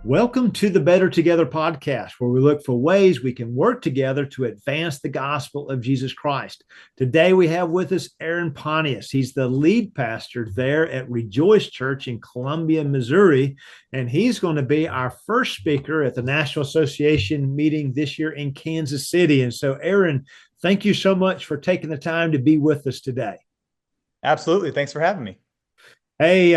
Welcome to the Better Together podcast, where we look for ways we can work together to advance the gospel of Jesus Christ. Today, we have with us Aaron Pontious. He's the lead pastor there at Rejoice Church in Columbia, Missouri, and he's going to be our first speaker at the National Association meeting this year in Kansas City. And so, Aaron, thank you so much for taking the time to be with us today. Absolutely. Thanks for having me. Hey,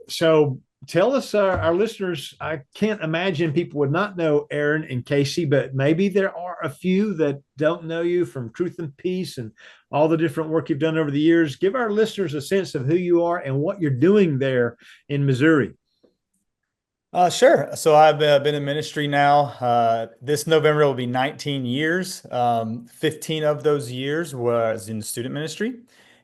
so tell us, our listeners, I can't imagine people would not know Aaron and Casey, but maybe there are a few that don't know you from Truth and Peace and all the different work you've done over the years. Give our listeners a sense of who you are and what you're doing there in Missouri. Sure. So I've been in ministry now. This November will be 19 years. 15 of those years was in student ministry,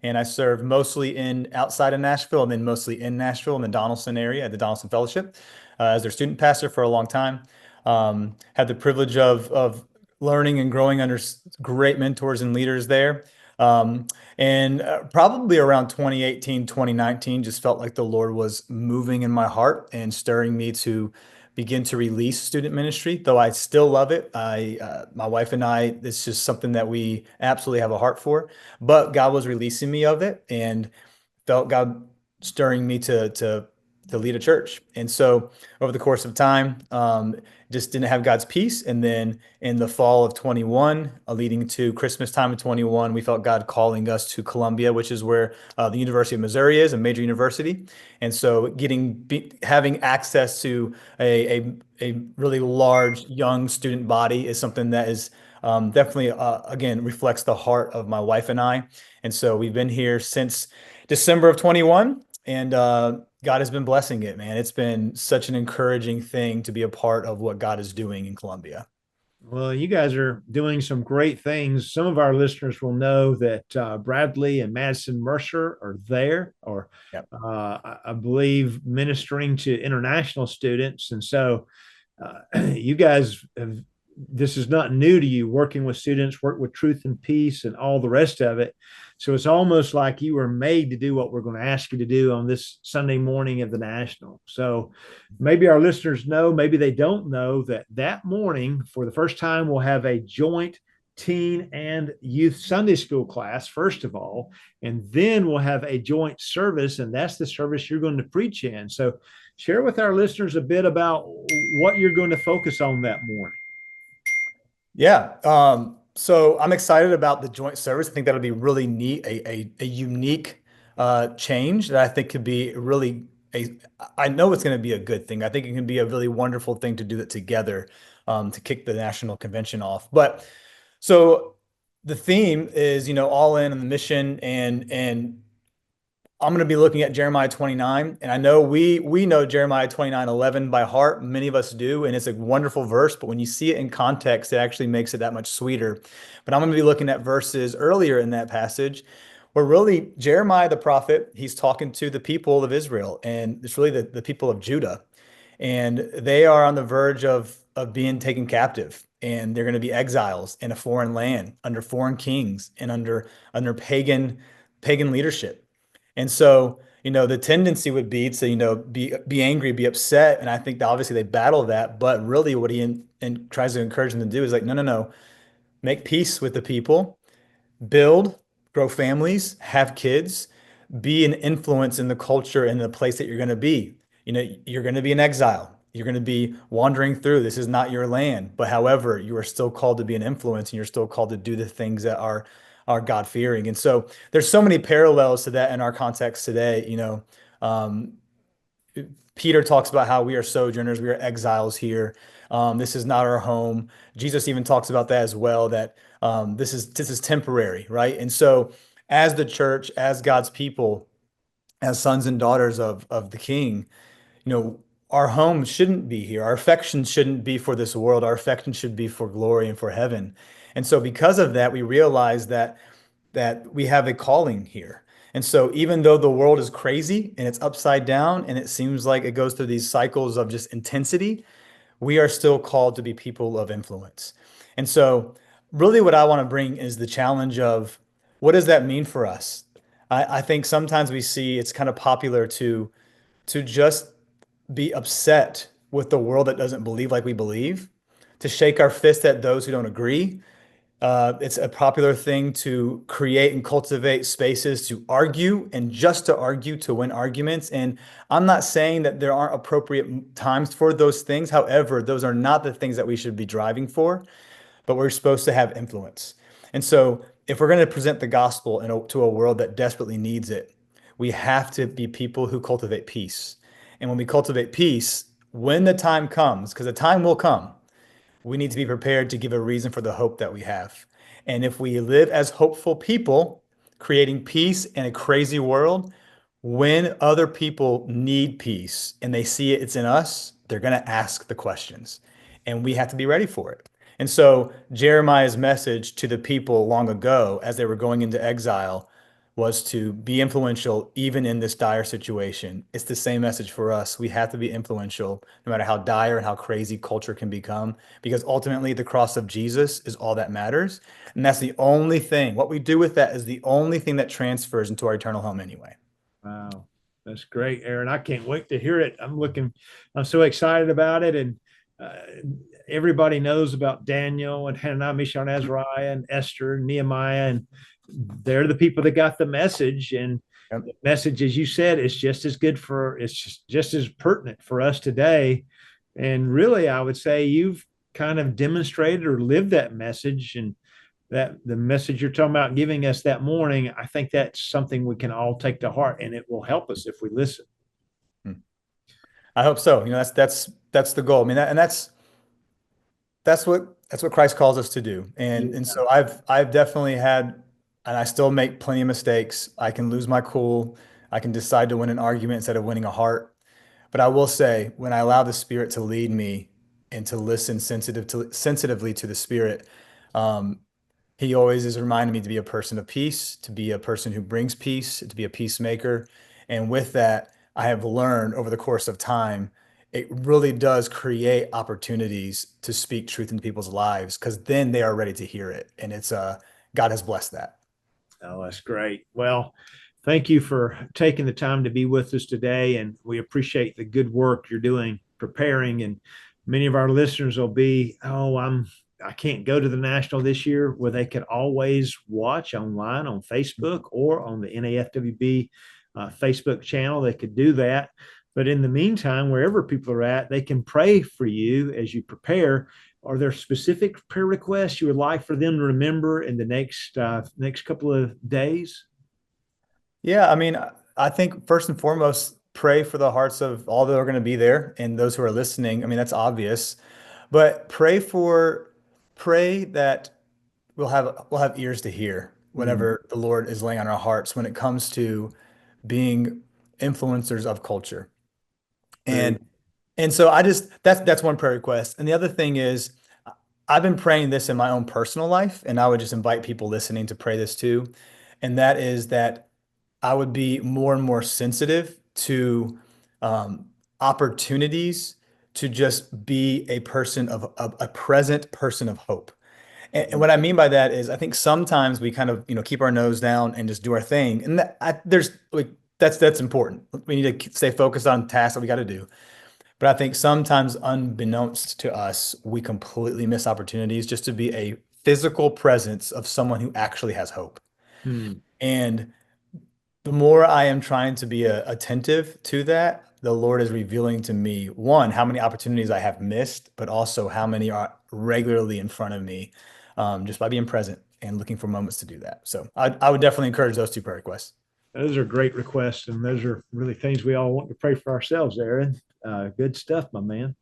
and I served mostly in outside of Nashville and then mostly in Nashville in the Donaldson area at the Donaldson Fellowship as their student pastor for a long time. Had the privilege of learning and growing under great mentors and leaders there. And probably around 2018, 2019, just felt like the Lord was moving in my heart and stirring me to begin to release student ministry, though I still love it. My wife and I, it's just something that we absolutely have a heart for, but God was releasing me of it and felt God stirring me to lead a church. And so over the course of time, just didn't have God's peace. And then in the fall of 21, leading to Christmas time of 21, we felt God calling us to Columbia, which is where the University of Missouri is, a major university. And so having access to a really large young student body is something that is definitely, again, reflects the heart of my wife and I. And so we've been here since December of 21, and God has been blessing it, man. It's been such an encouraging thing to be a part of what God is doing in Columbia. Well, you guys are doing some great things. Some of our listeners will know that Bradley and Madison Mercer are there, or Yep. I believe ministering to international students. And so you guys have, this is not new to you, working with students, work with Truth and Peace and all the rest of it. So it's almost like you were made to do what we're going to ask you to do on this Sunday morning of the National. So maybe our listeners know, maybe they don't know, that that morning, for the first time, we'll have a joint teen and youth Sunday school class, first of all, and then we'll have a joint service, and that's the service you're going to preach in. So share with our listeners a bit about what you're going to focus on that morning. Yeah. So I'm excited about the joint service. I think that'll be really neat, a unique change that I think could be really a, I know it's going to be a good thing. I think it can be a really wonderful thing to do that together to kick the national convention off. But so the theme is, all in on the mission, and I'm going to be looking at Jeremiah 29, and I know we know Jeremiah 29:11 by heart. Many of us do, and it's a wonderful verse, but when you see it in context, it actually makes it that much sweeter. But I'm going to be looking at verses earlier in that passage where really Jeremiah the prophet, he's talking to the people of Israel, and it's really the people of Judah. And they are on the verge of being taken captive, and they're going to be exiles in a foreign land under foreign kings and under pagan leadership. And so, the tendency would be to, be angry, be upset. And I think that obviously they battle that. But really, what he tries to encourage them to do is like, no, no, no, make peace with the people, build, grow families, have kids, be an influence in the culture and the place that you're going to be. You're going to be in exile. You're going to be wandering through. This is not your land. But however, you are still called to be an influence, and you're still called to do the things that are God fearing. And so there's so many parallels to that in our context today. Um, Peter talks about how we are sojourners, we are exiles here. This is not our home. Jesus even talks about that as well, that this is temporary, right? And so as the church, as God's people, as sons and daughters of the King, you know, our home shouldn't be here. Our affection shouldn't be for this world. Our affection should be for glory and for heaven. And so because of that, we realize that we have a calling here. And so even though the world is crazy and it's upside down and it seems like it goes through these cycles of just intensity, we are still called to be people of influence. And so really what I want to bring is the challenge of what does that mean for us? I think sometimes we see it's kind of popular to just be upset with the world that doesn't believe like we believe, to shake our fist at those who don't agree. It's a popular thing to create and cultivate spaces to argue and just to argue to win arguments. And I'm not saying that there aren't appropriate times for those things. However, those are not the things that we should be driving for, but we're supposed to have influence. And so, if we're going to present the gospel to a world that desperately needs it, we have to be people who cultivate peace. And when we cultivate peace, when the time comes, because the time will come, we need to be prepared to give a reason for the hope that we have. And if we live as hopeful people, creating peace in a crazy world, when other people need peace and they see it's in us, they're going to ask the questions. And we have to be ready for it. And so Jeremiah's message to the people long ago as they were going into exile was to be influential even in this dire situation. It's the same message for us. We have to be influential no matter how dire and how crazy culture can become, because ultimately the cross of Jesus is all that matters. And that's the only thing. What we do with that is the only thing that transfers into our eternal home anyway. Wow. That's great, Aaron. I can't wait to hear it. I'm so excited about it. And uh, everybody knows about Daniel and Hananiah, Mishael, and Azariah, and Esther, and Nehemiah, and they're the people that got the message. And Yep. the message, as you said, is just as good it's just as pertinent for us today. And really, I would say you've kind of demonstrated or lived that message. And that the message you're talking about giving us that morning, I think that's something we can all take to heart, and it will help us if we listen. I hope so. That's the goal. I mean, that's what Christ calls us to do. And so I've definitely had, and I still make plenty of mistakes. I can lose my cool. I can decide to win an argument instead of winning a heart. But I will say, when I allow the Spirit to lead me and to listen sensitively to the Spirit, um, he always is reminding me to be a person of peace, to be a person who brings peace, to be a peacemaker. And with that, I have learned over the course of time, it really does create opportunities to speak truth into people's lives because then they are ready to hear it. And God has blessed that. Oh, that's great. Well, thank you for taking the time to be with us today. And we appreciate the good work you're doing preparing. And many of our listeners will be, I can't go to the national this year, where they could always watch online on Facebook or on the NAFWB Facebook channel. They could do that. But in the meantime, wherever people are at, they can pray for you as you prepare. Are there specific prayer requests you would like for them to remember in the next couple of days? Yeah, I mean, I think first and foremost, pray for the hearts of all that are going to be there and those who are listening. I mean, that's obvious, but pray that we'll have ears to hear Hmm. whatever the Lord is laying on our hearts when it comes to being influencers of culture. Very. And and so that's one prayer request. And the other thing is I've been praying this in my own personal life, and I would just invite people listening to pray this too. And that is that I would be more and more sensitive to um, opportunities to just be a person of a present person of hope. And what I mean by that is I think sometimes we kind of, keep our nose down and just do our thing. And there's like that's important. We need to stay focused on tasks that we got to do. But I think sometimes unbeknownst to us, we completely miss opportunities just to be a physical presence of someone who actually has hope. Hmm. And the more I am trying to be attentive to that, the Lord is revealing to me, one, how many opportunities I have missed, but also how many are regularly in front of me, just by being present and looking for moments to do that. So I would definitely encourage those two prayer requests. Those are great requests, and those are really things we all want to pray for ourselves, Aaron. Good stuff, my man.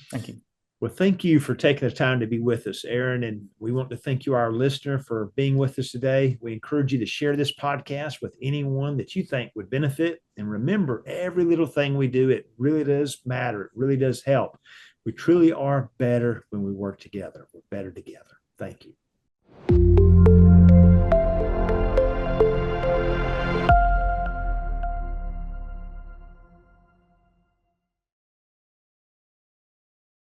Thank you. Well, thank you for taking the time to be with us, Aaron. And we want to thank you, our listener, for being with us today. We encourage you to share this podcast with anyone that you think would benefit. And remember, every little thing we do, it really does matter. It really does help. We truly are better when we work together. We're better together. Thank you.